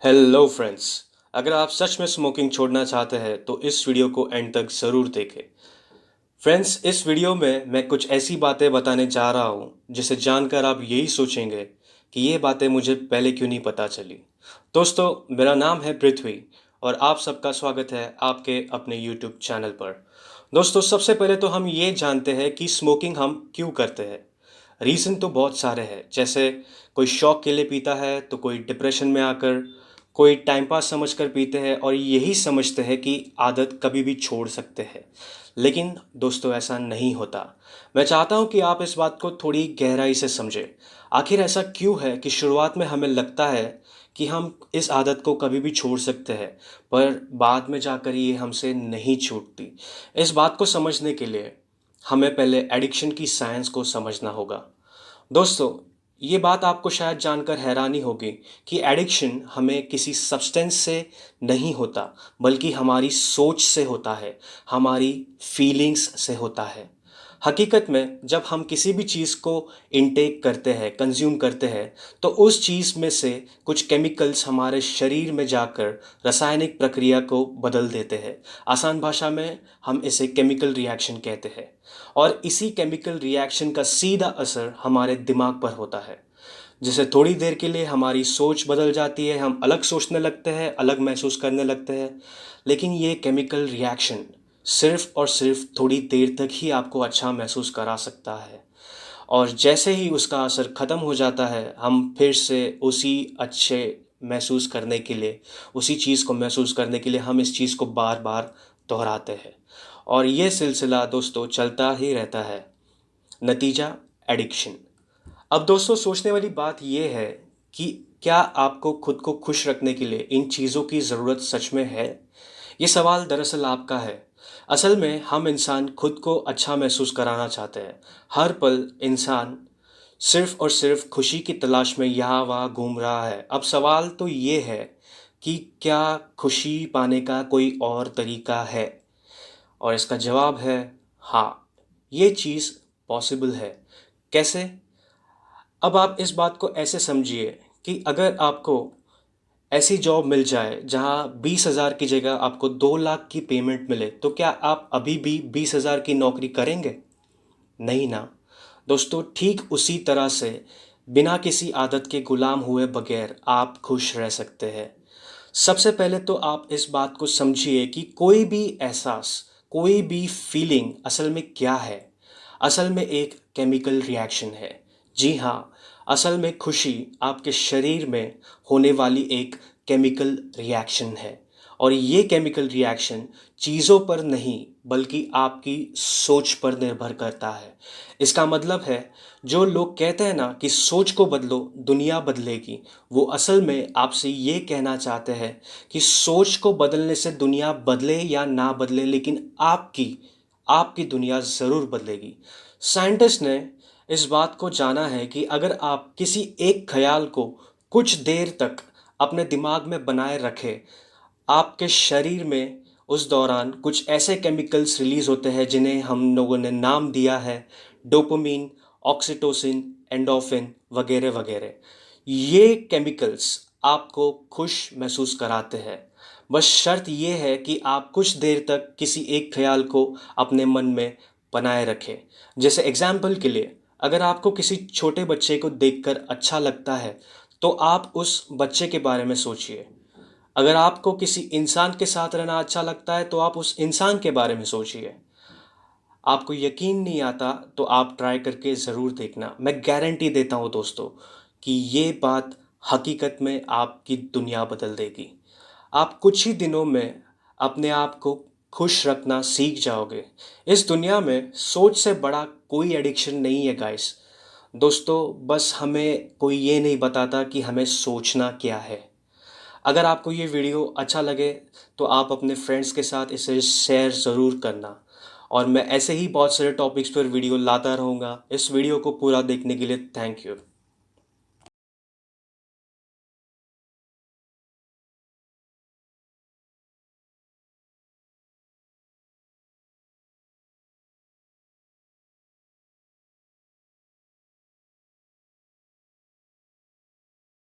Hello friends. अगर आप सच में स्मोकिंग छोड़ना चाहते हैं तो इस वीडियो को एंड तक ज़रूर देखें। फ्रेंड्स, इस वीडियो में मैं कुछ ऐसी बातें बताने जा रहा हूँ जिसे जानकर आप यही सोचेंगे कि ये बातें मुझे पहले क्यों नहीं पता चली। दोस्तों, मेरा नाम है पृथ्वी और आप सबका स्वागत है आपके अपने यूट्यूब चैनल पर। दोस्तों, सबसे पहले तो हम ये जानते हैं कि स्मोकिंग हम क्यों करते हैं। रीज़न तो बहुत सारे हैं, जैसे कोई शौक के लिए पीता है तो कोई डिप्रेशन में आकर, कोई टाइम पास समझकर पीते हैं और यही समझते हैं कि आदत कभी भी छोड़ सकते हैं। लेकिन दोस्तों, ऐसा नहीं होता। मैं चाहता हूँ कि आप इस बात को थोड़ी गहराई से समझें। आखिर ऐसा क्यों है कि शुरुआत में हमें लगता है कि हम इस आदत को कभी भी छोड़ सकते हैं, पर बाद में जाकर ये हमसे नहीं छूटती। इस बात को समझने के लिए हमें पहले एडिक्शन की साइंस को समझना होगा। दोस्तों, ये बात आपको शायद जानकर हैरानी होगी कि एडिक्शन हमें किसी सब्सटेंस से नहीं होता, बल्कि हमारी सोच से होता है, हमारी फीलिंग्स से होता है। हकीकत में जब हम किसी भी चीज़ को इनटेक करते हैं, कंज्यूम करते हैं, तो उस चीज़ में से कुछ केमिकल्स हमारे शरीर में जाकर रासायनिक प्रक्रिया को बदल देते हैं। आसान भाषा में हम इसे केमिकल रिएक्शन कहते हैं। और इसी केमिकल रिएक्शन का सीधा असर हमारे दिमाग पर होता है, जिससे थोड़ी देर के लिए हमारी सोच बदल जाती है, हम अलग सोचने लगते हैं, अलग महसूस करने लगते हैं। लेकिन ये केमिकल रिएक्शन सिर्फ और सिर्फ थोड़ी देर तक ही आपको अच्छा महसूस करा सकता है, और जैसे ही उसका असर ख़त्म हो जाता है, हम फिर से उसी अच्छे महसूस करने के लिए, उसी चीज़ को महसूस करने के लिए हम इस चीज़ को बार बार दोहराते हैं। और ये सिलसिला दोस्तों चलता ही रहता है। नतीजा, एडिक्शन। अब दोस्तों, सोचने वाली बात यह है कि क्या आपको खुद को खुश रखने के लिए इन चीज़ों की ज़रूरत सच में है? ये सवाल दरअसल आपका है। असल में हम इंसान खुद को अच्छा महसूस कराना चाहते हैं। हर पल इंसान सिर्फ और सिर्फ खुशी की तलाश में यहाँ वहाँ घूम रहा है। अब सवाल तो ये है कि क्या खुशी पाने का कोई और तरीका है? और इसका जवाब है हाँ, ये चीज़ पॉसिबल है। कैसे? अब आप इस बात को ऐसे समझिए कि अगर आपको ऐसी जॉब मिल जाए जहाँ 20,000 की जगह आपको 2 लाख की पेमेंट मिले, तो क्या आप अभी भी 20,000 की नौकरी करेंगे? नहीं ना। दोस्तों, ठीक उसी तरह से बिना किसी आदत के गुलाम हुए बगैर आप खुश रह सकते हैं। सबसे पहले तो आप इस बात को समझिए कि कोई भी एहसास, कोई भी फीलिंग असल में क्या है? असल में एक केमिकल रिएक्शन है। जी हाँ, असल में खुशी आपके शरीर में होने वाली एक केमिकल रिएक्शन है। और ये केमिकल रिएक्शन चीज़ों पर नहीं, बल्कि आपकी सोच पर निर्भर करता है। इसका मतलब है, जो लोग कहते हैं ना कि सोच को बदलो दुनिया बदलेगी, वो असल में आपसे ये कहना चाहते हैं कि सोच को बदलने से दुनिया बदले या ना बदले, लेकिन आपकी आपकी दुनिया ज़रूर बदलेगी। साइंटिस्ट ने इस बात को जाना है कि अगर आप किसी एक ख्याल को कुछ देर तक अपने दिमाग में बनाए रखें, आपके शरीर में उस दौरान कुछ ऐसे केमिकल्स रिलीज़ होते हैं जिन्हें हम लोगों ने नाम दिया है डोपामीन, ऑक्सीटोसिन, एंडोर्फिन वगैरह वगैरह। ये केमिकल्स आपको खुश महसूस कराते हैं। बस शर्त ये है कि आप कुछ देर तक किसी एक ख्याल को अपने मन में बनाए रखें। जैसे एग्जाम्पल के लिए, अगर आपको किसी छोटे बच्चे को देखकर अच्छा लगता है, तो आप उस बच्चे के बारे में सोचिए। अगर आपको किसी इंसान के साथ रहना अच्छा लगता है, तो आप उस इंसान के बारे में सोचिए। आपको यकीन नहीं आता तो आप ट्राई करके ज़रूर देखना। मैं गारंटी देता हूँ दोस्तों कि ये बात हकीकत में आपकी दुनिया बदल देगी। आप कुछ ही दिनों में अपने आप को खुश रखना सीख जाओगे। इस दुनिया में सोच से बड़ा कोई एडिक्शन नहीं है गाइस। दोस्तों, बस हमें कोई ये नहीं बताता कि हमें सोचना क्या है। अगर आपको ये वीडियो अच्छा लगे तो आप अपने फ्रेंड्स के साथ इसे शेयर ज़रूर करना, और मैं ऐसे ही बहुत सारे टॉपिक्स पर वीडियो लाता रहूँगा। इस वीडियो को पूरा देखने के लिए थैंक यू।